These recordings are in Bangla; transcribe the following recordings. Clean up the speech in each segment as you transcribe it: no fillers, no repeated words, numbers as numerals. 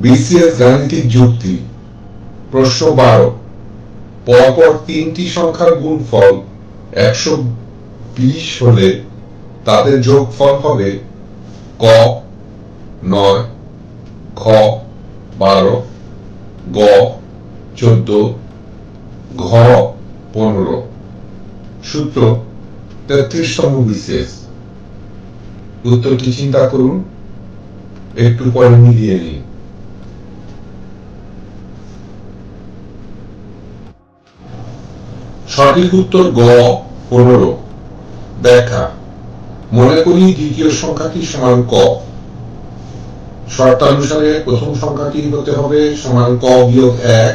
বিসিএস গাণিতিক যুক্তি। প্রশ্ন 12, পরপর তিনটি সংখ্যার গুণফল 120 হলে তাদের যোগফল হবে ক 9, খ 12, গ 14, ঘ 15। সূত্র 33তম বিসিএস। উত্তরটি চিন্তা করুন, একটু পরে মিলিয়ে নিন। সঠিক উত্তর গ 15। ব্যাখ্যা। মনে করি দ্বিতীয় সংখ্যাটি সমান ক। শর্তানুসারে প্রথম সংখ্যাটি হতে হবে সমান ক বিয়োগ 1,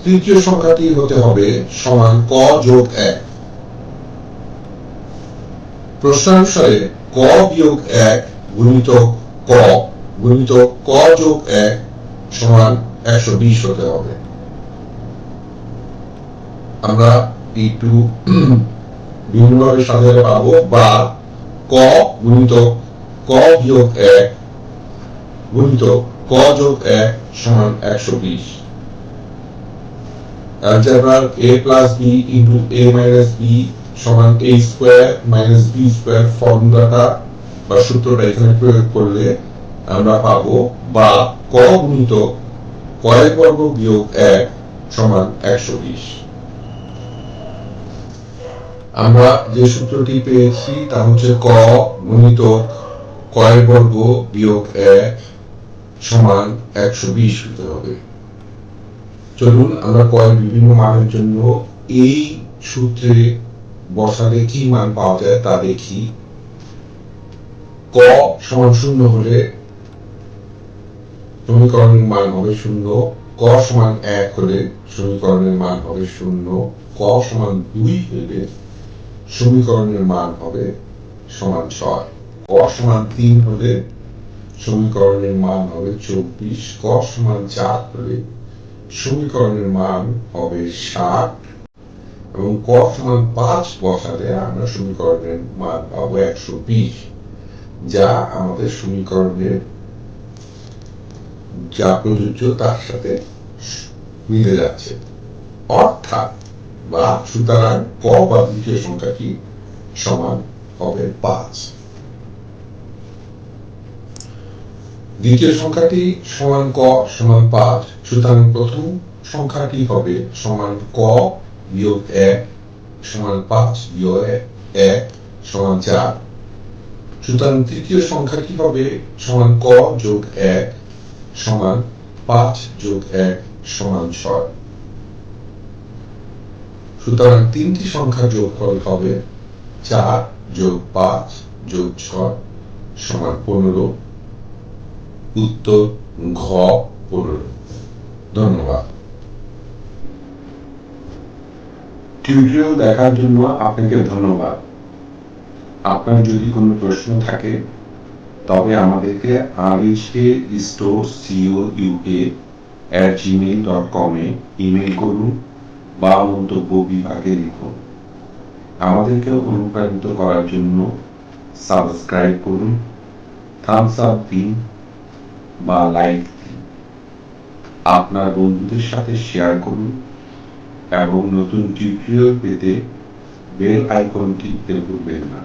তৃতীয় সংখ্যাটি হতে হবে সমান ক যোগ 1। প্রশ্নানুসারে ক বিয়োগ 1 গুণিতক ক গুণিতক ক যোগ 1 সমান 120 হতে হবে। আমরা একটু বিভিন্নভাবে সাজাতে পাবো, বা ক গুণিতক ক বিয়োগ 1 গুণিতক ক যোগ 1 সমান 120। অ্যালজেব্রার a plus b into a minus b সমান a square minus b square ফর্মুলাটা বা সূত্রটা এখানে প্রয়োগ করলে আমরা পাবো বা ক গুণিতক ক এর বর্গ বিয়োগ 1 সমান 120। আমরা যে সূত্রটি পেয়েছি তা হচ্ছে ক গুণিতক ক এর বর্গ বিয়োগ 1 সমান 120 হতে হবে। চলুন আমরা ক এর বিভিন্ন মানের জন্য এই সূত্রে বসালে কি মান পাওয়া যায় তা দেখি। ক সমান 0 হলে সমীকরণের মান হবে 0, ক সমান 1 হলে সমীকরণের মান হবে 0, ক সমান 2 হলে সমীকরণের মান হবে সমান 6, ক সমান 3 হলে সমীকরণের মান হবে 24, ক সমান 4 হলে সমীকরণের মান হবে 7 এবং ক সমান 5 বসালে আমরা সমীকরণের মান পাবো 120, যা আমাদের সমীকরণের যা প্রযোজ্য তার সাথে মিলে যাচ্ছে। অর্থাৎ বা সুতরাং ক বা দ্বিতীয় সংখ্যাটি সমান হবে 5। দ্বিতীয় সংখ্যাটি সমান ক সমান 5, সুতরাং প্রথম সংখ্যাটি হবে সমান ক বিয়োগ 1 সমান 5 বিয়োগ 1 সমান 4, সুতরাং তৃতীয় সংখ্যাটি হবে সমান ক যোগ 1 সমান 5 যোগ 1 সমান 6। সুতরাং তিনটি সংখ্যার যোগফল হবে 4 যোগ 5 যোগ 6 সমান 15। উত্তর ঘ 15। ধন্যবাদ। টিউটোরিয়াল দেখার জন্য আপনাকে ধন্যবাদ। আপনার যদি কোনো প্রশ্ন থাকে তবে আমাদেরকে rhkstorecoua@gmail.com এ ইমেল করুন বা মন্তব্য বিভাগে লিখুন। আমাদেরকে অনুপ্রাণিত করার জন্য সাবস্ক্রাইব করুন, থামস আপ দিন বা লাইক দিন। আপনার বন্ধুদের সাথে শেয়ার করুন এবং নতুন টিউটোরিয়াল পেতে বেল আইকন টিপতে ভুলবেন না।